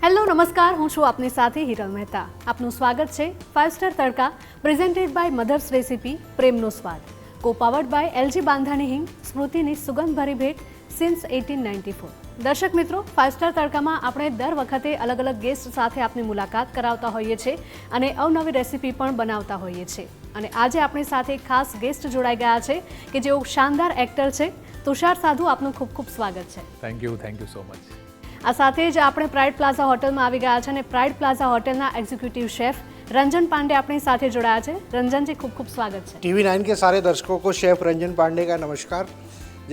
Hello નમસ્કાર, હું છું આપની સાથે હિરલ મહેતા. આપનું સ્વાગત છે 5 star Tadka presented by mothers recipe પ્રેમનો સ્વાદ, કો પાવર્ડ બાય એલજી બાંધાની હિંગ, સ્મૃતિની સુગંધભરી ભેટ સિન્સ 1894. દર્શક મિત્રો, 5 સ્ટાર તડકામાં આપણે દર વખતે અલગ અલગ ગેસ્ટ સાથે આપની મુલાકાત કરાવતા હોઈએ છીએ અને અવનવી રેસિપી પણ બનાવતા હોઈએ છીએ. અને આજે આપણી સાથે ખાસ ગેસ્ટ જોડાઈ ગયા છે કે જેઓ શાનદાર એક્ટર છે. તુષાર સાધુ, આપનું ખૂબ ખૂબ સ્વાગત છે. Thank you so much. આ સાથે જ આપણે પ્રાઇડ પ્લાઝા હોટલમાં આવી ગયા છે અને પ્રાઇડ પ્લાઝા હોટલના એક્ઝિક્यूटिव शेफ रंजन पांडे अपने साथ जोड़ा है. रंजन जी, खूब खूब स्वागत है. टीवी 9 के सारे दर्शकों को शेफ रंजन पांडे का नमस्कार.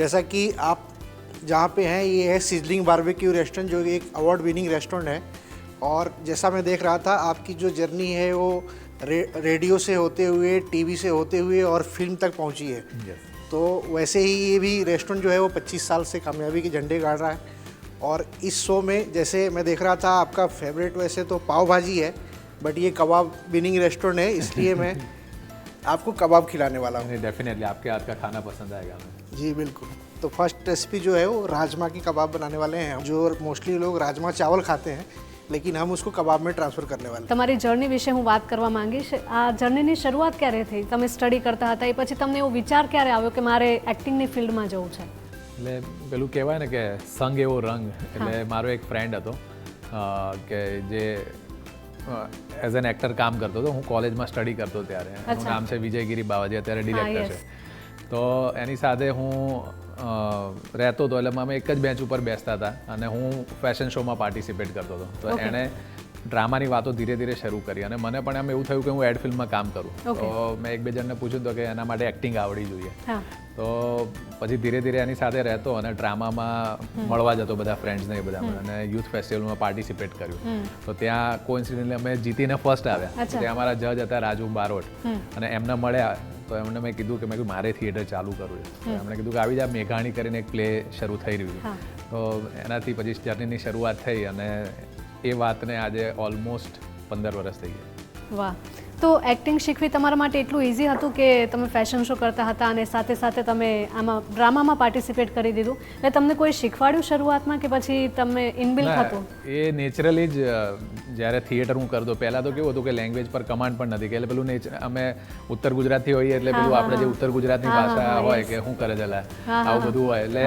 जैसा कि आप जहाँ पे हैं, ये है सिजलिंग बारबेक्यू रेस्टोरेंट, जो एक अवार्ड विनिंग रेस्टोरेंट है. और जैसा मैं देख रहा था, आपकी जो जर्नी है वो रेडियो से होते हुए, टीवी से होते हुए और फिल्म तक पहुँची है. तो वैसे ही ये भी रेस्टोरेंट जो है वो 25 साल से कामयाबी के झंडे गाड़ रहा है. और इस शो में जैसे मैं देख रहा था, आपका फेवरेट वैसे तो पाव भाजी है, बट ये कबाब विनिंग रेस्टोरेंट है, इसलिए मैं आपको कबाब खिलाने वाला हूँ. डेफिनेटली आपके हाथ का खाना पसंद आएगा हमें. जी बिल्कुल. तो फर्स्ट रेसिपी जो है वो राजमा की कबाब बनाने वाले हैं. जो मोस्टली लोग राजमा चावल खाते हैं, लेकिन हम उसको कबाब में ट्रांसफर करने वाले हैं. તમારી જર્ની વિશે હું વાત કરવા માંગીશ. આ જર્નીની શરૂઆત ક્યારે થઈ? તમે સ્ટડી કરતા હતા, એ પછી તમને એવો વિચાર ક્યારે આવ્યો કે મારે એક્ટિંગની ફિલ્ડમાં જવું છે? એટલે પેલું કહેવાય ને કે સંગ એવો રંગ. એટલે મારો એક ફ્રેન્ડ હતો કે જે એઝ એન એક્ટર કામ કરતો હતો. હું કોલેજમાં સ્ટડી કરતો ત્યારે. એનું નામ છે વિજયગીરી બાવાજી, અત્યારે ડિરેક્ટર છે. તો એની સાથે હું રહેતો હતો. એટલે અમે એક જ બેન્ચ ઉપર બેસતા હતા અને હું ફેશન શોમાં પાર્ટિસિપેટ કરતો હતો. તો એણે ડ્રામાની વાતો ધીરે ધીરે શરૂ કરી અને મને પણ એમ એવું થયું કે હું એડ ફિલ્મમાં કામ કરું. તો મેં એક બે જણને પૂછ્યું તો કે એના માટે એક્ટિંગ આવડવી જોઈએ. તો પછી ધીરે ધીરે એની સાથે રહેતો અને ડ્રામામાં મળવા જતો બધા ફ્રેન્ડ્સને એ બધા, અને યુથ ફેસ્ટિવલમાં પાર્ટિસિપેટ કર્યું. તો ત્યાં કોઇન્સિડન્ટલી અમે જીતીને ફર્સ્ટ આવ્યા. ત્યાં અમારા જજ હતા રાજુ બારોટ, અને એમને મળ્યા. તો એમને મેં કીધું કે મારે થિયેટર ચાલુ કરવું છે. તો એમણે કીધું કે આવી જા, મેઘાણી કરીને એક પ્લે શરૂ થઈ રહ્યું છે. તો એનાથી પછી જર્નીની શરૂઆત થઈ અને એ વાતને આજે ઓલમોસ્ટ 15 વર્ષ થઈ ગયા. વાહ. તો એક્ટિંગ શીખવી તમારા માટે એટલું ઇઝી હતું કે તમે ફેશન શો કરતા હતા અને સાથે સાથે તમે આમાં ડ્રામામાં પાર્ટિસિપેટ કરી દીધું? એટલે તમને કોઈ શીખવાડ્યું શરૂઆતમાં કે પછી તમે ઇનબિલ્ટ હતું? એ નેચરલી જ જ્યારે થિયેટર હું કરતો, પહેલાં તો કેવું હતું કે લેંગ્વેજ પર કમાન્ડ પણ નથી, કે એટલે પેલું અમે ઉત્તર ગુજરાતથી હોઈએ એટલે પેલું આપણે જે ઉત્તર ગુજરાતની ભાષા હોય કે શું કરે ચલા આવું બધું હોય. એટલે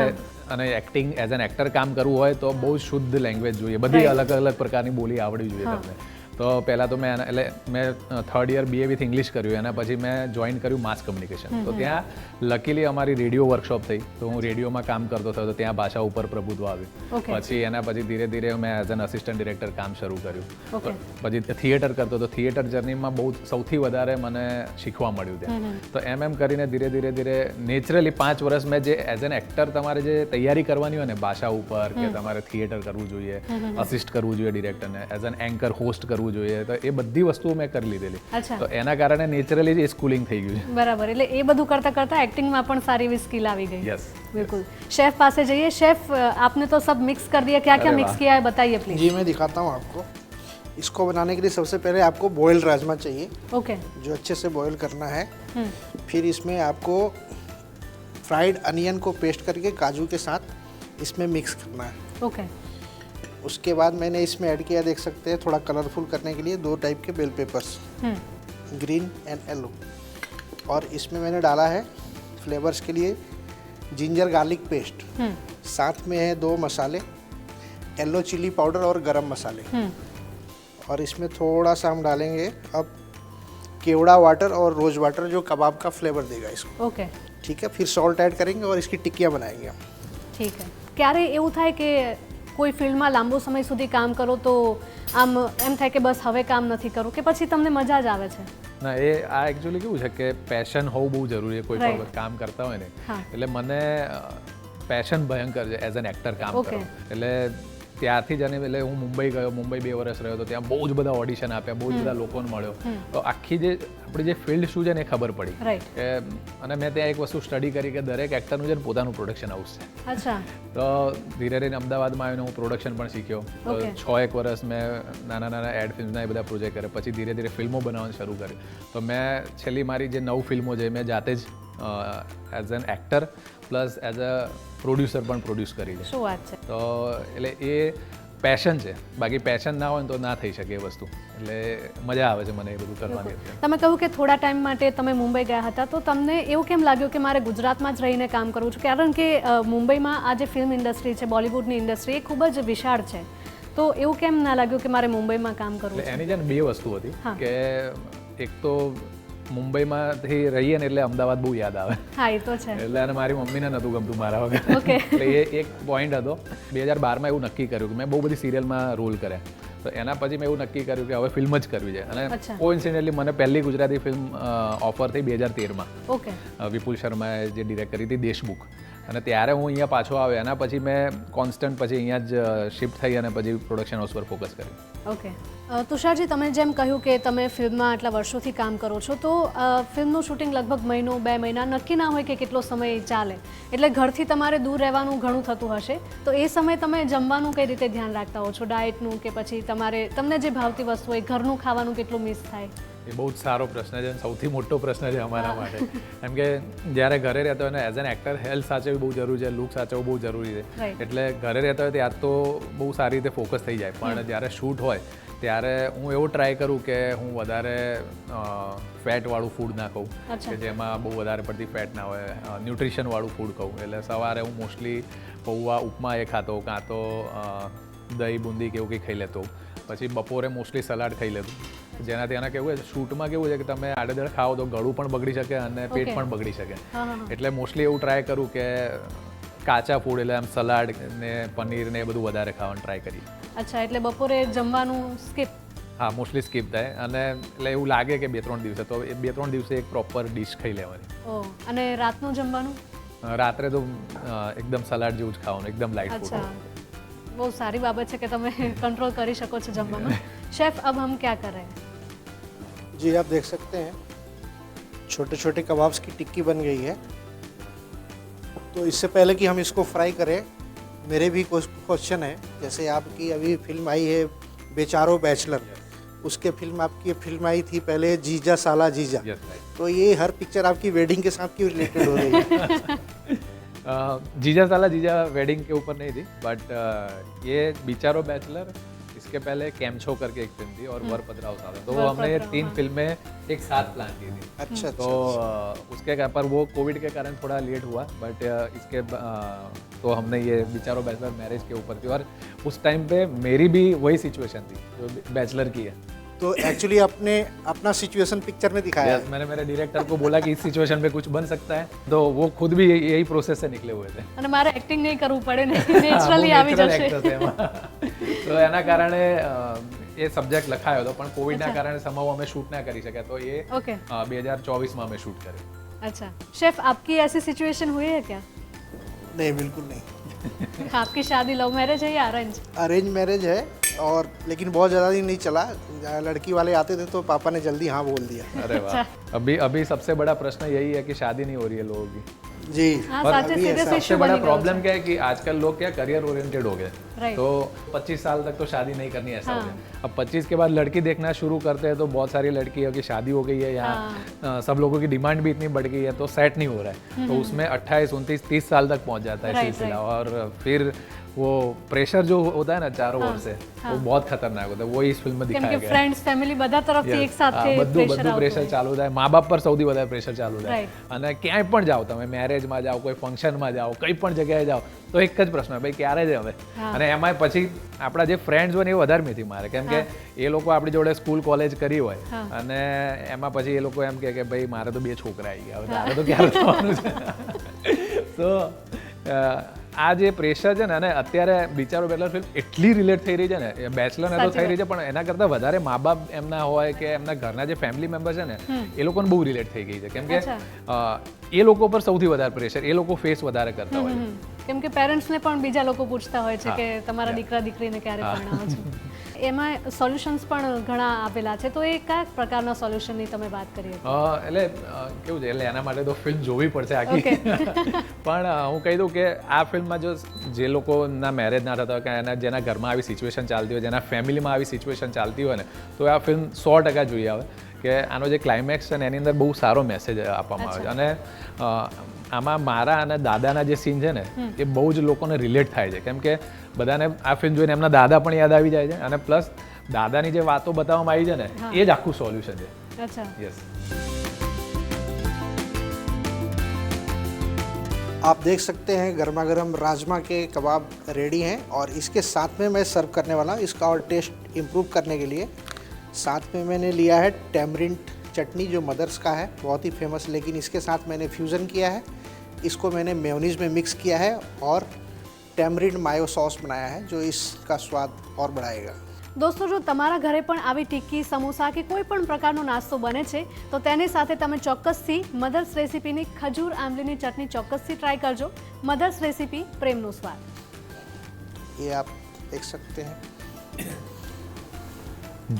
અને એક્ટિંગ એઝ એન એક્ટર કામ કરવું હોય તો બહુ શુદ્ધ લેંગ્વેજ જોઈએ, બધી અલગ અલગ પ્રકારની બોલી આવડવી જોઈએ તમને. તો પહેલાં તો મેં third year BA with English કર્યું. એના પછી મેં જોઈન કર્યું માસ કમ્યુનિકેશન. તો ત્યાં લકીલી અમારી રેડિયો વર્કશોપ થઈ. તો હું રેડિયોમાં કામ કરતો હતો, તો ત્યાં ભાષા ઉપર પ્રભુત્વ આવ્યું. પછી એના પછી ધીરે ધીરે મેં એઝ એન અસિસ્ટન્ટ ડિરેક્ટર કામ શરૂ કર્યું. પછી થિયેટર કરતો. તો થિયેટર જર્નીમાં બહુ સૌથી વધારે મને શીખવા મળ્યું ત્યાં. તો એમ કરીને ધીરે ધીરે નેચરલી 5 વર્ષ મેં જે એઝ એન એક્ટર તમારે જે તૈયારી કરવાની હોય ને ભાષા ઉપર, કે તમારે થિયેટર કરવું જોઈએ, અસિસ્ટ કરવું જોઈએ ડિરેક્ટરને, એઝ એન એન્કર હોસ્ટ કરવું જોઈએ, તો એ બધી વસ્તુઓ મેં કરી લીધેલી. તો એના કારણે નેચરલી જ એ સ્કૂલિંગ થઈ ગયું છે. બરાબર. એટલે એ બધું કરતા કરતા એક્ટિંગમાં પણ સારી એવી સ્કિલ આવી ગઈ. યસ, बिल्कुल. शेफ पास जाइए. शेफ, आपने तो सब मिक्स कर दिया, क्या क्या मिक्स किया है बताइए प्लीज. जी मैं दिखाता हूँ आपको. इसको बनाने के लिए सबसे पहले आपको बॉइल्ड राजमा चाहिए. ओके. जो अच्छे से बॉईल करना है. फिर इसमें आपको फ्राइड अनियन को पेस्ट करके काजू के साथ इसमें मिक्स करना है. ओके. उसके बाद मैंने इसमें ऐड किया, देख सकते हैं, थोड़ा कलरफुल करने के लिए 2 टाइप के bell peppers, green and yellow. और इसमें मैंने डाला है फ्लेवर्स के लिए जिंजर गार्लिक पेस्ट. साथ में है 2 मसाले, येलो चिली पाउडर और गरम मसाले. और इसमें थोड़ा सा हम डालेंगे अब केवड़ा वाटर और रोज वाटर, जो कबाब का फ्लेवर देगा इसको. ओके. ठीक है. फिर सॉल्ट ऐड करेंगे और इसकी टिक्कियाँ बनाएंगे हम. ठीक है. ક્યારે એવું થાય કે કોઈ ફિલ્ડમાં લાંબો સમય સુધી કામ કરો તો આમ એમ થાય કે બસ હવે કામ નથી કરવું, કે પછી તમને મજા જ આવે છે? ના, એ આ એકચ્યુઅલી કેવું છે કે પેશન હોવું બહુ જરૂરી છે કોઈ પણ કામ કરતા હોય ને. એટલે મને પેશન ભયંકર છે એઝ એન એક્ટર કામ કરવું. એટલે ત્યારથી જ. અને એટલે હું મુંબઈ ગયો, મુંબઈ 2 વર્ષ રહ્યો, તો ત્યાં બહુ જ બધા ઓડિશન આપ્યા, બહુ જ બધા લોકોને મળ્યો. તો આખી જે આપણી જે ફિલ્ડ શું છે ને એ ખબર પડી. કે અને મેં ત્યાં એક વસ્તુ સ્ટડી કરી કે દરેક એક્ટરનું છે ને પોતાનું પ્રોડક્શન હાઉસ છે. અચ્છા. તો ધીરે ધીરે અમદાવાદમાં આવીને હું પ્રોડક્શન પણ શીખ્યો. 6-1 વર્ષ મેં નાના એડ ફિલ્મના એ બધા પ્રોજેક્ટ કર્યા. પછી ધીરે ધીરે ફિલ્મો બનાવવાનું શરૂ કર્યું. તો મેં છેલ્લી મારી જે 9 ફિલ્મો છે મેં જાતે જ as an actor plus as a producer પણ પ્રોડ્યુસ કરી છે. શું વાત છે. તો એટલે એ પેશન છે, બાકી પેશન ના હોય ને તો ના થઈ શકે એ વસ્તુ. એટલે મજા આવે છે મને એ બધું કરવાની. તમે કહ્યું કે થોડા ટાઈમ માટે તમે મુંબઈ ગયા હતા, તો તમને એવું કેમ લાગ્યું કે મારે ગુજરાતમાં જ રહીને કામ કરવું છે? કારણ કે મુંબઈમાં આ જે ફિલ્મ ઇન્ડસ્ટ્રી છે, બોલિવૂડની ઇન્ડસ્ટ્રી, એ ખૂબ જ વિશાળ છે. તો એવું કેમ ના લાગ્યું કે મારે મુંબઈમાં કામ કરવું છે? એની છે ને બે વસ્તુ હતી કે એક તો મુંબઈમાંથી રહીએ ને એટલે અમદાવાદ બહુ યાદ આવે. હા, એ તો છે. એટલે અને મારી મમ્મીને નહોતું ગમતું મારા વગર. એટલે એ એક પોઈન્ટ હતો. 2012માં એવું નક્કી કર્યું કે મેં બહુ બધી સિરિયલમાં રોલ કર્યા, તો એના પછી મેં એવું નક્કી કર્યું કે હવે ફિલ્મ જ કરવી છે. અને કોઇન્સિડન્ટલી મને પહેલી ગુજરાતી ફિલ્મ ઓફર થઈ 2013માં. ઓકે. વિપુલ શર્માએ જે ડિરેક્ટ કરી હતી, દેશમુખ. અને ત્યારે હું અહીંયા પાછો આવ્યો. એના પછી મેં કોન્સ્ટન્ટ પછી અહીંયા જ શિફ્ટ થઈ અને પછી પ્રોડક્શન હાઉસ પર ફોકસ કર્યું. ઓકે. તુષારજી, તમે જેમ કહ્યું કે તમે ફિલ્મમાં આટલા વર્ષોથી કામ કરો છો, તો ફિલ્મનું શૂટિંગ લગભગ મહિનો 2 મહિના નક્કી ના હોય કે કેટલો સમય ચાલે, એટલે ઘરથી તમારે દૂર રહેવાનું ઘણું થતું હશે. તો એ સમયે તમે જમવાનું કઈ રીતે ધ્યાન રાખતા હો છો, ડાયટનું, કે પછી તમને જે ભાવતી વસ્તુ હોય ઘરનું ખાવાનું કેટલું મિસ થાય? એ બહુ જ સારો પ્રશ્ન છે, સૌથી મોટો પ્રશ્ન છે અમારા માટે. કેમ કે જ્યારે ઘરે રહેતો હોય ને એઝ એન એક્ટર હેલ્થ સાચવવી બહુ જરૂરી છે, લુક સાચવવું બહુ જરૂરી છે. એટલે ઘરે રહેતો હોય ત્યારે તો બહુ સારી રીતે ફોકસ થઈ જાય, પણ જ્યારે શૂટ હોય ત્યારે હું એવું ટ્રાય કરું કે હું વધારે ફેટવાળું ફૂડ ના ખાઉં, કે જેમાં બહુ વધારે પડતી ફેટ ના હોય, ન્યુટ્રિશનવાળું ફૂડ ખાઉં. એટલે સવારે હું મોસ્ટલી પૌવા ઉપમા એ ખાતો, કાં તો દહીં બુંદી કે એવું કંઈ ખાઈ લેતો. પછી બપોરે મોસ્ટલી સલાડ ખાઈ લેતું, જેનાથી આના કેવું છે, શૂટમાં કેવું છે કે તમે આડેધડ ખાઓ તો ગળું પણ બગડી શકે અને પેટ પણ બગડી શકે. એટલે મોસ્ટલી એવું ટ્રાય કરું કે કાચા ફૂડ, એટલે આમ સલાડ ને પનીર ને એ બધું વધારે ખાવાનું ટ્રાય કરીએ. અચ્છા, એટલે બપોરે જમવાનું સ્કીપ? હા, મોસ્ટલી સ્કીપ થાય. અને એટલે એવું લાગે કે 2-3 દિવસે, તો એ 2-3 દિવસે એક પ્રોપર ડિશ ખાઈ લેવાની. અને રાતનું જમવાનું? રાત્રે તો એકદમ સલાડ જેવું જ ખાવાનું, એકદમ લાઇટ ફૂડ. बहुत सारी बाबत है कि તમે कंट्रोल કરી શકો છો જમવામાં. शेफ, अब हम क्या कर रहे हैं? जी, आप देख सकते हैं छोटे छोटे कबाब्स की टिक्की बन गई है. तो इससे पहले कि हम इसको फ्राई करें, मेरे भी कुछ क्वेश्चन है. जैसे आपकी अभी फिल्म आई है बेचारो बैचलर, उसके आपकी फिल्म आई थी पहले जीजा साला जीजा. तो ये हर पिक्चर आपकी वेडिंग के साथ क्यों रिलेटेड हो रही है? जीजा साला जीजा वेडिंग के ऊपर नहीं थी, बट ये बेचारो बैचलर, इसके पहले कैमछो करके एक फिल्म थी और वर पधराओ साला. तो हमने ये 3 फिल्में एक साथ प्लान की थी. अच्छा. तो उसके पर वो कोविड के कारण थोड़ा लेट हुआ, बट इसके तो हमने ये बेचारो बैचलर मैरिज के ऊपर थी. और उस टाइम पे मेरी भी वही सिचुएशन थी जो बैचलर की है. तो एक्चुअली आपने अपना सिचुएशन पिक्चर में दिखाया. मैंने मेरे डायरेक्टर को बोला कि इस सिचुएशन में कुछ बन सकता है, तो वो खुद भी यही प्रोसेस से निकले हुए थे. અને મારે એક્ટિંગ નહીં કરવું પડે ને, નેચરલી આવી જશે. તો એના કારણે એ સબ્જેક્ટ લખાયો હતો, પણ કોવિડના કારણે સમાવ અમે શૂટ ના કરી શક્યા, તો એ 2024માં અમે શૂટ કર્યું. अच्छा, शेफ, आपकी ऐसी सिचुएशन हुई है क्या? नहीं, बिल्कुल नहीं. आपकी शादी लव मैरिज है या अरेंज? अरेंज मैरिज है, और लेकिन बहुत ज़्यादा दिन नहीं चला. लड़की वाले आते थे तो पापा ने जल्दी हाँ बोल दिया. अरे वाह. अभी सबसे बड़ा प्रश्न यही है कि शादी नहीं हो रही है लोगों की. जी. सबसे बड़ा प्रॉब्लम क्या है कि आजकल लोग क्या करियर ओरिएंटेड हो गए. तो 25 साल तक तो शादी नहीं करनी, ऐसा हो गया. अब 25 के बाद लड़की देखना शुरू करते हैं तो बहुत सारी लड़कियों की शादी हो गई है, यहाँ सब लोगों की डिमांड भी इतनी बढ़ गई है, तो सेट नहीं हो रहा है. तो उसमें 28, 29, 30 साल तक पहुंच जाता है सिलसिला. और फिर वो प्रेशर जो होता है ना चारों ओर से, वो बहुत खतरनाक होता है. वो इस फिल्म में दिखाया गया है. फ्रेंड्स, फैमिली બધા તરફથી એક સાથે બધું પ્રેશર ચાલુ થાય. મા બાપ પર સૌથી વધારે પ્રેશર ચાલુ થાય. અને ક્યાંય પણ જાઓ, તમે મેરેજમાં જાઓ, કોઈ ફંક્શનમાં જાઓ, કઈ પણ જગ્યાએ જાઓ, તો એક જ પ્રશ્ન, ભાઈ ક્યારે જ હવે. અને એમાંય પછી આપણા જે ફ્રેન્ડ્સ હોય ને એ વધારે મેથી મારે, કેમ કે એ લોકો આપણી જોડે સ્કૂલ કોલેજ કરી હોય, અને એમાં પછી એ લોકો એમ કે ભાઈ મારે તો 2 છોકરા આવી ગયા, હવે તારે તો ક્યારે થવાનું છે. તો આ જે પ્રેશર છે ને, અને અત્યારે બિચારો બેચલર ફિલ્મ એટલી રિલેટ થઈ રહી છે ને, બેચલર ને તો થઈ રહી છે, પણ એના કરતાં વધારે મા બાપ એમના હોય કે એમના ઘરના જે ફેમિલી મેમ્બર છે ને, એ લોકોને બહુ રિલેટ થઈ ગઈ છે. કેમ કે એ લોકો પર સૌથી વધારે પ્રેશર એ લોકો ફેસ વધારે કરતા હોય છે. કેમ કે પેરેન્ટ્સને પણ બીજા લોકો પૂછતા હોય છે કે તમારા દીકરા દીકરીને ક્યારે પરણાવો છો. એમાં સોલ્યુશન્સ પણ ઘણા આપેલા છે, તો એ કયા પ્રકારના સોલ્યુશનની તમે વાત કરી? એટલે કેવું છે, એટલે એના માટે તો ફિલ્મ જોવી પડશે આખી. પણ હું કહી દઉં કે આ ફિલ્મમાં જો જે લોકોના મેરેજ ના થતા હોય, કે જેના ઘરમાં આવી સિચ્યુએશન ચાલતી હોય, જેના ફેમિલીમાં આવી સિચ્યુએશન ચાલતી હોય ને, તો આ ફિલ્મ 100% જોઈ આવે. કે આનો જે ક્લાઇમેક્સ છે ને, એની અંદર બહુ સારો મેસેજ આપવામાં આવે છે. અને આમાં મારા અને દાદાના જે સીન છે ને એ બહુ જ લોકોને રિલેટ થાય છે, કેમ કે બધાને આ ફિલ્મ જોઈને એમના દાદા પણ યાદ આવી જાય છે, અને પ્લસ દાદાની જે વાતો બતાવવામાં આવી છે ને એ જ આખું સોલ્યુશન છે. અચ્છા. યસ. आप देख सकते हैं गर्मा गर्म राजमा के कबाब रेडी हैं और इसके साथ में मैं सर्व करने वाला हूँ. इसका और टेस्ट इम्प्रूव करने के लिए साथ में मैंने लिया है टैमरिंड चटनी जो मदर्स का है, बहुत ही फेमस, लेकिन इसके साथ मैंने फ्यूज़न किया है. इसको मैंने मेयोनीज में मिक्स किया है और टैमरिंड मायो सॉस बनाया है जो इसका स्वाद और बढ़ाएगा. દોસ્તો, જો તમારા ઘરે પણ આવી ટિક્કી, સમોસા કે કોઈ પણ પ્રકારનો નાસ્તો બને છે તો તેની સાથે તમે ચોક્કસથી મધર્સ રેસીપીની ખજૂર આંબલીની ચટણી ચોક્કસથી ટ્રાય કરજો. મધર્સ રેસીપી, પ્રેમનો સ્વાદ. ये आप देख सकते हैं.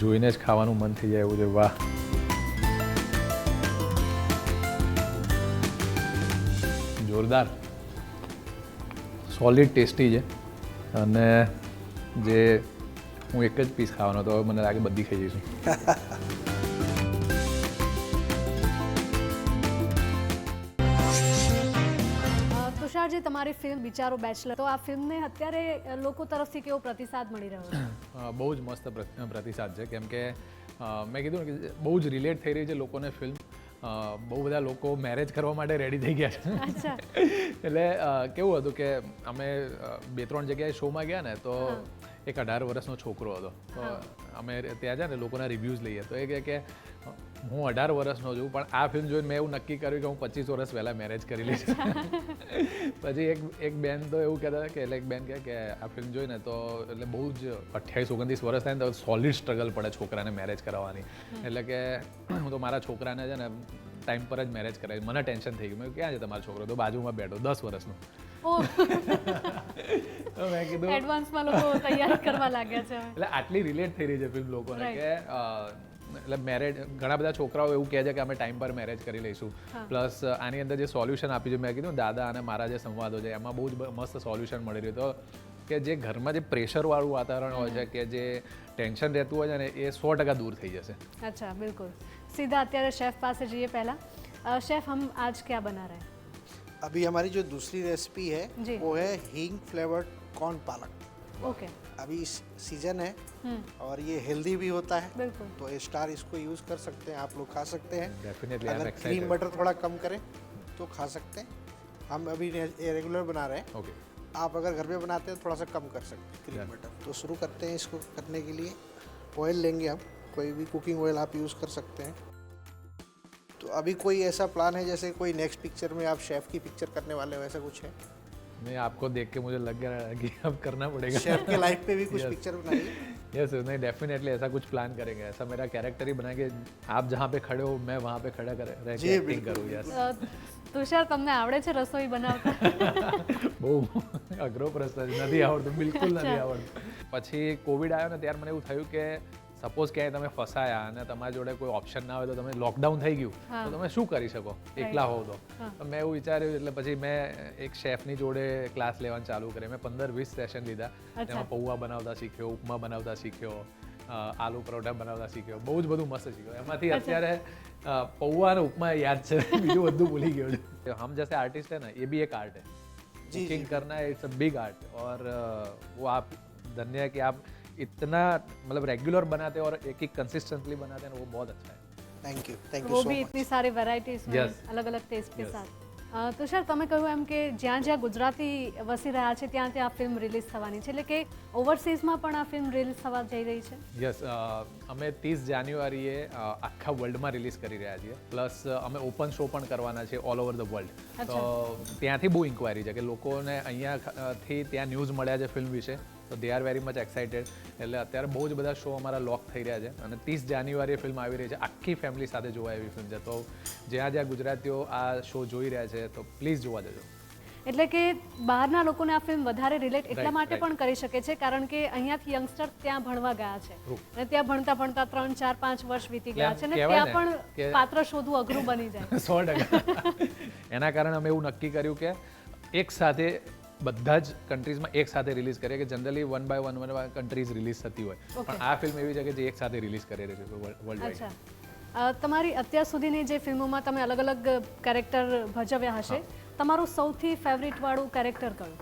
જોઈને જ ખાવાનું મન થઈ જાય એવું છે. વાહ. જોરદાર, સોલિડ ટેસ્ટી છે, અને જે હું એક જ પીસ ખાવાનો હતો, હવે મને લાગે બધી ખાઈ જઈશું. તુષારજી, તમારી ફિલ્મ બિચારો બેચલર, તો આ ફિલ્મને અત્યારે લોકો તરફથી કેવો પ્રતિસાદ મળી રહ્યો છે? બહુ જ મસ્ત પ્રતિસાદ છે, કેમ કે મેં કીધું ને કે બહુ જ રિલેટ થઈ રહી છે લોકોને ફિલ્મ. બહુ બધા લોકો મેરેજ કરવા માટે રેડી થઈ ગયા છે. એટલે કેવું હતું કે અમે 2-3 જગ્યાએ શોમાં ગયા ને, તો એક 18 વર્ષનો છોકરો હતો, તો અમે ત્યાં છે ને લોકોના રિવ્યૂઝ લઈએ, તો એ કહે કે હું 18 વર્ષનો છું, પણ આ ફિલ્મ જોઈને મેં એવું નક્કી કર્યું કે હું 25 વર્ષ પહેલાં મેરેજ કરી લઈશ. પછી એક બેન તો એવું કહેતા હતા કે, એટલે એક બેન કહે કે આ ફિલ્મ જોઈને તો એટલે બહુ જ 28-29 વર્ષ થાય ને તો સોલિડ સ્ટ્રગલ પડે છોકરાને મેરેજ કરાવવાની. એટલે કે હું તો મારા છોકરાને છે ને ટાઈમ પર જ મેરેજ કરાવી. મને ટેન્શન થઈ ગયું. મેં ક્યાં છે તમારો છોકરો? તો બાજુમાં બેઠો, 10 વર્ષનો. તો મેં કીધું એડવાન્સમાં લોકો તૈયારી કરવા લાગ્યા છે. એટલે આટલી રિલેટ થઈ રહી છે ફિલ્મ લોકોને કે એટલે મેરેજ, ઘણા બધા છોકરાઓ એવું કહે છે કે અમે ટાઈમ પર મેરેજ કરી લઈશું. પ્લસ આની અંદર જે સોલ્યુશન આપ્યું છે, મેં કીધું દાદા અને મારા જે સંવાદો છે એમાં બહુ જ મસ્ત સોલ્યુશન મળી રહ્યું. તો કે જે ઘરમાં જે પ્રેશરવાળું વાતાવરણ હોય છે, કે જે ટેન્શન રહેતું હોય છે ને, એ 100% દૂર થઈ જશે. अच्छा, बिल्कुल. सीधा અત્યારે શેફ પાસે જઈએ. પહેલા शेफ, हम आज क्या बना रहे हैं? अभी हमारी जो दूसरी रेसिपी है जी. वो है हींग फ्लेवर्ड कॉर्न पालक. ओके. अभी सीजन है और ये हेल्दी भी होता है, बिल्कुल. तो स्टार इसको यूज़ कर सकते हैं, आप लोग खा सकते हैं. डेफिनेटली आई एम अगर एक्साइटेड. क्रीम बटर थोड़ा कम करें तो खा सकते हैं. हम अभी रेगुलर बना रहे हैं. ओके. आप अगर घर पे बनाते हैं थोड़ा सा कम कर सकते हैं क्रीम बटर. तो शुरू करते हैं इसको करने के लिए. ऑयल लेंगे हम, कोई भी कुकिंग ऑयल आप यूज़ कर सकते हैं. तो अभी कोई ऐसा प्लान है जैसे कोई नेक्स्ट पिक्चर में आप शेफ़ की पिक्चर करने वाले हो, ऐसा कुछ है? नहीं, आपको देख के मुझे लग रहा है कि अब करना पड़ेगा. शेफ के लाइफ पे भी कुछ Yes. पिक्चर बनाइए. यस, नहीं डेफिनेटली ऐसा कुछ प्लान करेंगे. ऐसा मेरा कैरेक्टर ही बनाएंगे. आप जहाँ पे खड़े हो मैं वहाँ पे खड़ा रह के जी, एक्टिंग बिल्कुल, करूँ. यस. તુષાર, તમને આવડે છે રસોઈ બનાવતા? બહુ અઘરો પ્રશ્ન છે. નથી આવડતું, બિલકુલ નથી આવડતું. પછી કોવિડ આવ્યો ને ત્યારે મને એવું થયું કે સપોઝ ક્યાંય તમે ફસાયા અને તમારી જોડે કોઈ ઓપ્શન ના હોય, તો તમે લોકડાઉન થઈ ગયું, તો તમે શું કરી શકો એકલા હોવ તો? મેં એવું વિચાર્યું, એટલે પછી મેં એક શેફની જોડે ક્લાસ લેવાનું ચાલુ કરી. મેં 15-20 સેશન લીધા. એમાં પૌવા બનાવતા શીખ્યો, ઉપમા બનાવતા શીખ્યો, આલુ પરોઠા બનાવતા શીખ્યો, બહુ જ બધું મસ્ત શીખ્યો. એમાંથી અત્યારે પૌવા અને ઉપમા યાદ છે, બીજું બધું ભૂલી ગયો છે. હમ જैसे आर्टिस्ट है ना, ये भी एक आर्ट है. कुकिंग करना है, इट्स अ बिग आर्ट. और वो आप धन्य है कि आप इतना मतलब रेगुलर बनाते हैं और एक एक कंसिस्टेंटली बनाते हैं, वो बहुत अच्छा है. थैंक यू वो सो भी मच. इतनी सारी वेराइटीज में, Yes. अलग अलग टेस्ट के साथ. તુષાર, તમે કહ્યું એમ કે જ્યાં જ્યાં ગુજરાતી વસી રહ્યા છે ત્યાં ત્યાં આ ફિલ્મ રિલીઝ થવાની છે, એટલે કે ઓવરસીઝમાં પણ આ ફિલ્મ રિલીઝ થવા જઈ રહી છે? યસ, અમે 30 જાન્યુઆરીએ આખા વર્લ્ડમાં રિલીઝ કરી રહ્યા છીએ. પ્લસ અમે ઓપન શો પણ કરવાના છે ઓલ ઓવર ધ વર્લ્ડ. તો ત્યાંથી બહુ ઇન્ક્વાયરી છે કે લોકોને અહીંયાથી ત્યાં ન્યૂઝ મળ્યા છે ફિલ્મ વિશે, તો they are very much excited. એટલે અત્યારે બહુ જ બધા શો અમારા લોક થઈ રહ્યા છે અને 30 જાન્યુઆરીએ ફિલ્મ આવી રહી છે. આખી ફેમિલી સાથે જોવા એવી ફિલ્મ છે. તો જ્યાં જ્યાં ગુજરાતીઓ આ શો જોઈ રહ્યા છે તો પ્લીઝ જોવા જજો. એટલે કે બહારના લોકોને આ ફિલ્મ વધારે રિલેટ એટલા માટે પણ કરી શકે છે કારણ કે અહીંયાથી યંગસ્ટર ત્યાં ભણવા ગયા છે અને ત્યાં ભણતા ભણતા 3, 4, 5 વર્ષ વીતી ગયા છે અને ત્યાં પણ પાત્ર શોધવું અઘરું બની જાય. 100%. એના કારણે અમે એવું નક્કી કર્યું કે એક સાથે બધા જ કન્ટ્રીઝમાં એક સાથે રિલીઝ કરીએ, કે જનરલી 1 by 1 કન્ટ્રીઝ રિલીઝ થતી હોય, પણ આ ફિલ્મ એવી છે કે જે એક સાથે રિલીઝ કરી રહી છે વર્લ્ડ વાઇડ. તમારી અત્યાર સુધીની જે ફિલ્મોમાં તમે અલગ અલગ કેરેક્ટર ભજવ્યા હશે, તમારું સૌથી ફેવરિટ વાળું કેરેક્ટર કયું?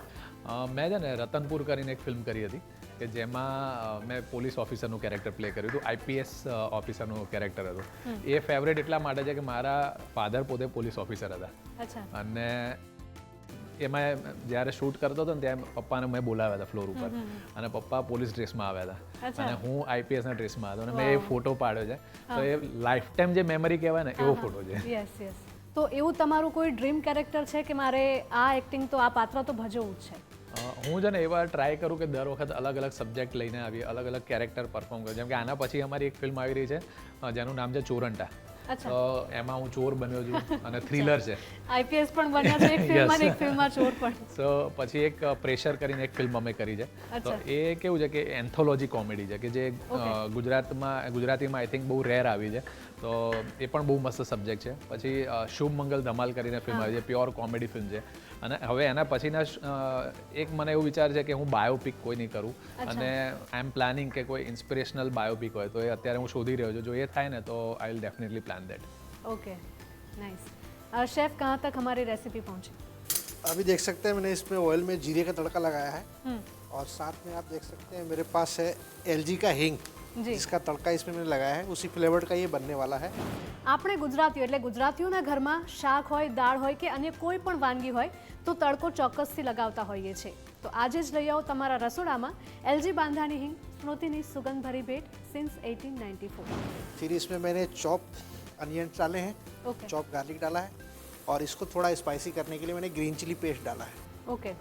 મેં છે ને રતનપુર કરીને એક ફિલ્મ કરી હતી કે જેમાં મેં પોલીસ ઓફિસરનું કેરેક્ટર પ્લે કર્યું હતું, આઈપીએસ ઓફિસરનું કેરેક્ટર હતું. એ ફેવરેટ એટલા માટે છે કે મારા ફાધર પોતે પોલીસ ઓફિસર હતા. અચ્છા. અને એમાં જ્યારે શૂટ કરતો હતો ને ત્યાં પપ્પાને મેં બોલાવ્યા હતા ફ્લોર ઉપર અને પપ્પા પોલીસ ડ્રેસમાં આવ્યા હતા અને હું આઈપીએસના ડ્રેસમાં હતો અને મેં એ ફોટો પાડ્યો છે. તો એ લાઈફ ટાઈમ જે મેમરી કહેવાય ને એવો ફોટો છે. Yes yes. તો એવું તમારું કોઈ ડ્રીમ કેરેક્ટર છે કે મારે આ એક્ટિંગ તો આ પાત્ર તો ભજવવું જ છે? હું છે ને એવા ટ્રાય કરું કે દર વખત અલગ અલગ સબ્જેક્ટ લઈને આવીએ, અલગ અલગ કેરેક્ટર પરફોર્મ કરું. જેમ કે આના પછી અમારી એક ફિલ્મ આવી રહી છે જેનું નામ છે ચોરંટા. તો એમાં હું ચોર બન્યો છું અને થ્રિલર છે. આઈપીએસ પણ બન્યા છે એક ફિલ્મમાં એક ફિલ્મમાં ચોર પણ. તો પછી એક પ્રેશર કરીને એક ફિલ્મ અમે કરી છે. તો એ કેવું છે કે એન્થોલોજી કોમેડી છે કે જે ગુજરાતીમાં આઈ થિંક બહુ રેર આવી છે. તો એ પણ બહુ મસ્ત સબ્જેક્ટ છે. પછી શુભ મંગલ ધમાલ કરીને ફિલ્મ આવી છે, પ્યોર કોમેડી ફિલ્મ છે. અને હવે એના પછીના એક મને એવું વિચાર છે કે હું બાયોપિક કોઈ નહીં કરું અને આઈ એમ પ્લાનિંગ કે કોઈ ઇન્સ્પિરેશનલ બાયોપિક હોય તો એ અત્યારે હું શોધી રહ્યો છું. જો એ થાય ને તો I will definitely plan that. Okay nice. Chef कहाँ तक हमारी रेसिपी पहुँची? अभी देख सकते हैं मैंने इसमें ऑयल में जीरे का तड़का लगाया है और साथ में आप देख सकते हैं मेरे पास है एलजी का हींग, जिसका तड़का इसमें मैंने लगाया है. उसी फ्लेवर का ये बनने वाला है. આપણે ગુજરાતીઓ એટલે ગુજરાતીઓના ઘરમાં શાક હોય, દાળ હોય કે અન્ય કોઈ પણ વાનગી હોય તો તડકો ચોક્કસથી લગાવતા હોઈએ છીએ. તો આજે જ લઈ આવો તમારા રસોડામાં એલજી બાંધાની હિંગ, સ્મૃતિની સુગંધભરી ભેટ સિન્સ 1894. फिर इसमें मैंने चॉप अनियन डाले हैं, चॉप गार्लिक डाला है और इसको थोड़ा स्पाइसी करने के लिए मैंने ग्रीन चिली पेस्ट डाला है. ओके.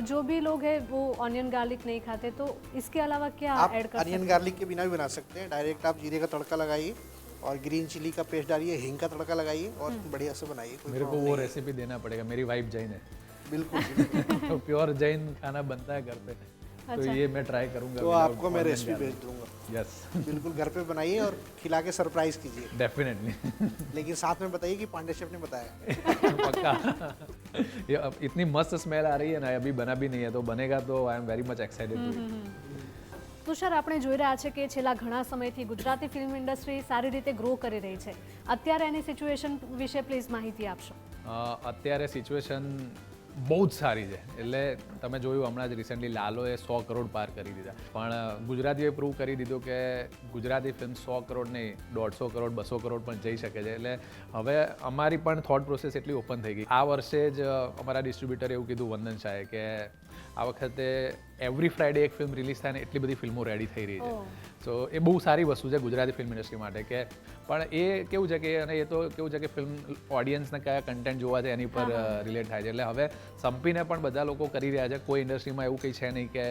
जो भी लोग हैं वो ऑनियन गार्लिक नहीं खाते तो इसके अलावा क्या आप ऐड कर अनियन गार्लिक के बिना भी बना सकते हैं. डायरेक्ट आप जीरे का तड़का लगाइए और ग्रीन चिली का पेस्ट डालिए, हींग का तड़का लगाइए और बढ़िया से बनाइए. मेरे को वो रेसिपी देना पड़ेगा. मेरी वाइफ जैन है. बिल्कुल प्योर जैन खाना बनता है घर पे. तो ये मैं ट्राई करूंगा. तो आपको मैं रेसिपी भेज दूंगा. यस, बिल्कुल घर पे बनाइए और खिला के सरप्राइज कीजिए. डेफिनेटली. लेकिन साथ में बताइए कि पांडे शेफ ने बताया. पक्का. ये अब इतनी मस्त स्मेल आ रही है ना, अभी बना भी नहीं है तो बनेगा तो I am very much excited. Tushar, આપણે જોઈ રહ્યા છે કે છેલ્લા ઘણા સમયથી ગુજરાતી ફિલ્મ ઇન્ડસ્ટ્રી સારી રીતે ગ્રો કરી રહી છે. અત્યારે એની સિચ્યુએશન વિશે પ્લીઝ માહિતી આપશો. અત્યારે સિચ્યુએશન બહુ જ સારી છે. એટલે તમે જોયું હમણાં જ રિસેન્ટલી લાલોએ 100 કરોડ પાર કરી દીધા. પણ ગુજરાતીઓએ પ્રૂવ કરી દીધું કે ગુજરાતી ફિલ્મ 100 કરોડ નહીં, 150 કરોડ 200 કરોડ પણ જઈ શકે છે. એટલે હવે અમારી પણ થોટ પ્રોસેસ એટલી ઓપન થઈ ગઈ. આ વર્ષે જ અમારા ડિસ્ટ્રીબ્યુટરે એવું કીધું, વંદન શાહે, કે આ વખતે એવરી ફ્રાઈડે એક ફિલ્મ રિલીઝ થાય ને એટલી બધી ફિલ્મો રેડી થઈ રહી છે. સો એ બહુ સારી વસ્તુ છે ગુજરાતી ફિલ્મ ઇન્ડસ્ટ્રી માટે. કે પણ એ કેવું છે કે અને એ તો કેવું છે કે ફિલ્મ ઓડિયન્સને કયા કન્ટેન્ટ જોવા છે એની પર રિલેટ થાય છે. એટલે હવે સંપીને પણ બધા લોકો કરી રહ્યા છે. કોઈ ઇન્ડસ્ટ્રીમાં એવું કંઈ છે નહીં કે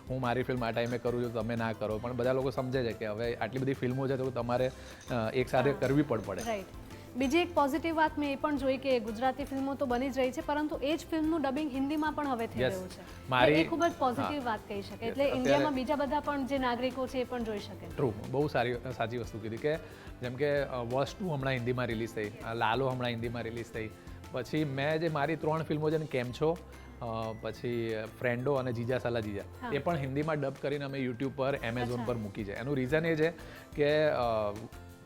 હું મારી ફિલ્મ આ ટાઈમે કરું છું તમે ના કરો. પણ બધા લોકો સમજે છે કે હવે આટલી બધી ફિલ્મો છે તો તમારે એક સાથે કરવી પડે. રાઈટ. બીજી એક પોઝિટિવ વાત મેં એ પણ જોઈ કે ગુજરાતી ફિલ્મો તો બની જ રહી છે પરંતુ એ જ ફિલ્મનું ડબિંગ હિન્દીમાં પણ હવે થઈ રહ્યું છે. એ ખૂબ જ પોઝિટિવ વાત કહી શકે. એટલે ઇન્ડિયામાં બીજા બધા પણ જે નાગરિકો છે એ પણ જોઈ શકે. ટ્રુ, બહુ સાચી વસ્તુ કીધી. કે જેમ કે વોચ 2 હમણાં હિન્દીમાં રિલીઝ થઈ, લાલો હમણાં હિન્દીમાં રિલીઝ થઈ. પછી મેં જે મારી 3 ફિલ્મો છે ને, કેમ છો, પછી ફ્રેન્ડો અને જીજા સાલા જીજા, એ પણ હિન્દીમાં ડબ કરીને અમે યુટ્યુબ પર, એમેઝોન પર મૂકી છે. એનું રીઝન એ છે કે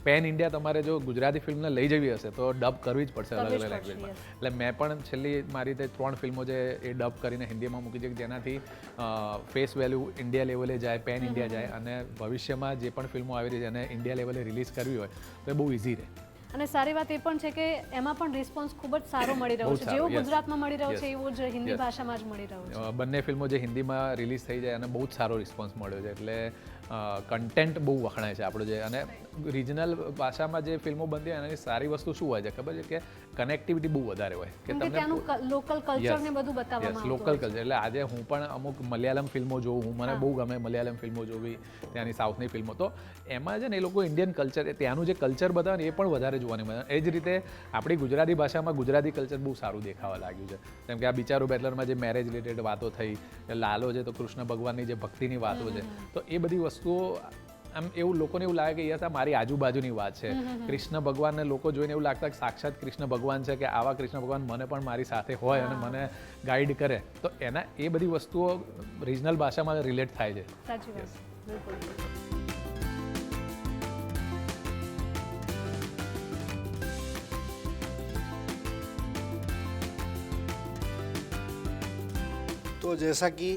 પેન ઇન્ડિયા તમારે જો ગુજરાતી ફિલ્મને લઈ જવી હશે તો ડબ કરવી જ પડશે અલગ અલગ લેંગ્વેજમાં. એટલે મેં પણ છેલ્લી મારી રીતે 3 ફિલ્મો છે એ ડબ કરીને હિન્દીમાં મૂકી છે, જેનાથી ફેસ વેલ્યુ ઇન્ડિયા લેવલે જાય, પેન ઇન્ડિયા જાય. અને ભવિષ્યમાં જે પણ ફિલ્મો આવી રહી છે અને ઇન્ડિયા લેવલે રિલીઝ કરવી હોય તો એ બહુ ઇઝી રહે. અને સારી વાત એ પણ છે કે એમાં પણ રિસ્પોન્સ ખૂબ જ સારો મળી રહ્યો છે. જેવો ગુજરાતમાં મળી રહ્યો છે એવો જ હિન્દી ભાષામાં જ મળી રહ્યો છે. બંને ફિલ્મો જે હિન્દીમાં રિલીઝ થઈ જાય અને બહુ જ સારો રિસ્પોન્સ મળ્યો છે. એટલે કન્ટેન્ટ બહુ વખણાય છે આપણું જે. અને રિજનલ ભાષામાં જે ફિલ્મો બનતી હોય એની સારી વસ્તુ શું હોય છે ખબર છે? કે કનેક્ટિવિટી બહુ વધારે હોય. કે તમને લોકલ કલ્ચર ને બધું બતાવવામાં આવતું. Local culture. એટલે આજે હું પણ અમુક મલયાલમ ફિલ્મો જોઉં, મને બહુ ગમે મલયાલમ ફિલ્મો જોવી, ત્યાંની સાઉથની ફિલ્મો. તો એમાં છે ને એ લોકો ઇન્ડિયન કલ્ચર, ત્યાંનું જે કલ્ચર બતાવે ને એ પણ વધારે જોવાની મળે. એ જ રીતે આપણી ગુજરાતી ભાષામાં ગુજરાતી કલ્ચર બહુ સારું દેખાવા લાગ્યું છે. જેમ કે આ બિચારો બેટલરમાં જે મેરેજ રિલેટેડ વાતો થઈ, લાલો છે તો કૃષ્ણ ભગવાનની જે ભક્તિની વાતો છે, તો એ બધી વસ્તુઓ આમ એવું લોકોને એવું લાગે કે યસ આ મારી આજુબાજુની વાત છે. કૃષ્ણ ભગવાનને લોકો જોઈને એવું લાગતા કે સાક્ષાત કૃષ્ણ ભગવાન છે, કે આવા કૃષ્ણ ભગવાન મને પણ મારી સાથે હોય અને મને ગાઈડ કરે. તો એના એ બધી વસ્તુઓ રિજનલ ભાષામાં રિલેટ થાય છે. સાચી વાત, બિલકુલ. तो जैसा कि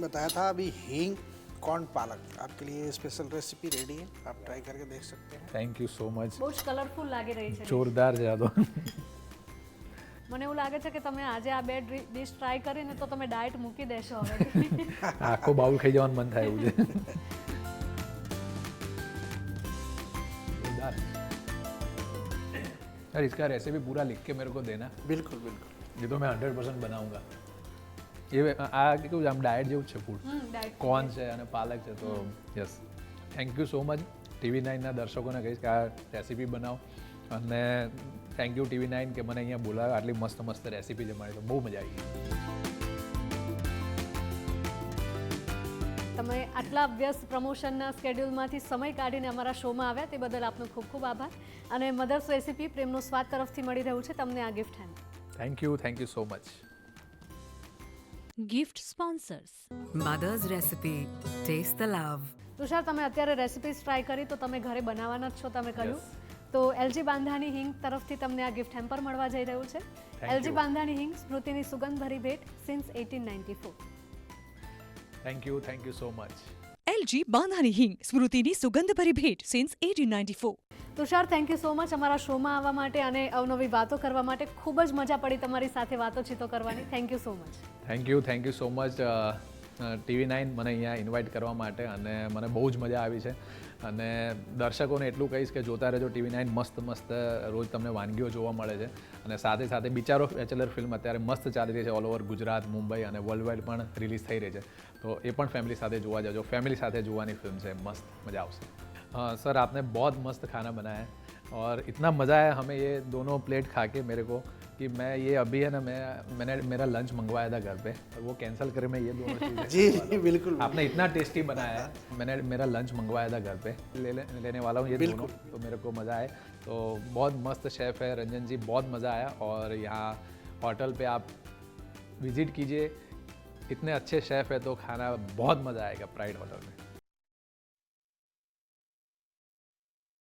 बताया था अभी हींग कॉर्न पालक आपके लिए स्पेशल रेसिपी रेडी है, आप ट्राई करके देख सकते हैं। Thank you so much. બહુ જ કલરફુલ લાગી રહી છે. જોરદાર છે આ તો. મને એવું લાગે છે કે તમે આજે આ બે ડિશ ટ્રાય કરીને તો તમે ડાયટ મૂકી દેશો હવે. આખો બાઉલ ખાઈ જવાનું મન થાય એવું છે. जोरदार. यार इसका रेसिपी पूरा लिख के मेरे को देना. बिल्कुल बिल्कुल, ये तो मैं 100% बनाऊंगा. ये આ કેવું આમ ડાયટ જેવું જ છે ફૂડ. ડાયટ કોર્ન છે અને પાલક છે તો yes. Thank you so much. TV9ના દર્શકોને કહીશ કે આ રેસીપી બનાવો અને થેન્ક યુ TV9 કે મને અહીંયા બોલાવ્યો, આટલી મસ્ત મસ્ત રેસીપી જમાડી તો બહુ મજા આવી. તમે આટલા વ્યસ્ત પ્રમોશનના સ્કેડ્યુલમાંથી સમય કાઢીને અમારા શોમાં આવ્યા તે બદલ આપનો ખૂબ ખૂબ આભાર. અને મધર્સ રેસીપી પ્રેમનો સ્વાદ તરફથી મળી રહ્યું છે તમને આ gift hemp. Thank you so much. Gift sponsors. Mother's recipe. Taste the love. Tushar, તમે અત્યારે રેસિપીઝ ટ્રાય કરી તો તમે ઘરે બનાવવાના જ છો તમે કહ્યું. તો એલજી બાંધાની હિંગ તરફથી તમને આ ગિફ્ટ હેમ્પર મળવા જઈ રહ્યું છે. એલજી બાંધાની હિંગ સ્મૃતિની સુગંધભરી ભેટ since 1894. Thank you so much. LG બાંધાની હિંગ સ્મૃતિની સુગંધભરી ભેટ since 1894. Tushar, thank you so much અમારા શોમાં આવવા માટે અને અવનવી વાતો કરવા માટે. ખૂબ જ મજા પડી તમારી સાથે વાતોચીતો કરવાની. Thank you so much. Thank you so much TV9 મને અહીંયા ઇન્વાઇટ કરવા માટે અને મને બહુ જ મજા આવી છે. અને દર્શકોને એટલું કહીશ કે જોતા રહેજો TV9. મસ્ત મસ્ત રોજ તમને વાનગીઓ જોવા મળે છે અને સાથે સાથે બિચારો બેચલર ફિલ્મ અત્યારે મસ્ત ચાલી રહી છે ઓલ ઓવર ગુજરાત, મુંબઈ અને વર્લ્ડ વાઇડ પણ રિલીઝ થઈ રહી છે. તો એ પણ ફેમિલી સાથે જોવા જજો. ફેમિલી સાથે જોવાની ફિલ્મ છે, મસ્ત મજા આવશે. सर आपने बहुत मस्त खाना बनाया है और इतना मज़ा आया हमें ये दोनों प्लेट खा के मेरे को कि मैं ये अभी है ना मैंने मेरा लंच मंगवाया था घर पे और वो कैंसिल करे मैं ये दोनों चीज़ें जी बिल्कुल. आपने इतना टेस्टी बनाया है. मैंने मेरा लंच मंगवाया था घर पे लेने वाला हूँ ये दोनों. तो मेरे को मज़ा आया. तो बहुत मस्त शेफ़ है रंजन जी, बहुत मज़ा आया. और यहाँ होटल पे आप विज़िट कीजिए, इतने अच्छे शेफ़ है तो खाना बहुत मज़ा आएगा प्राइड होटल में.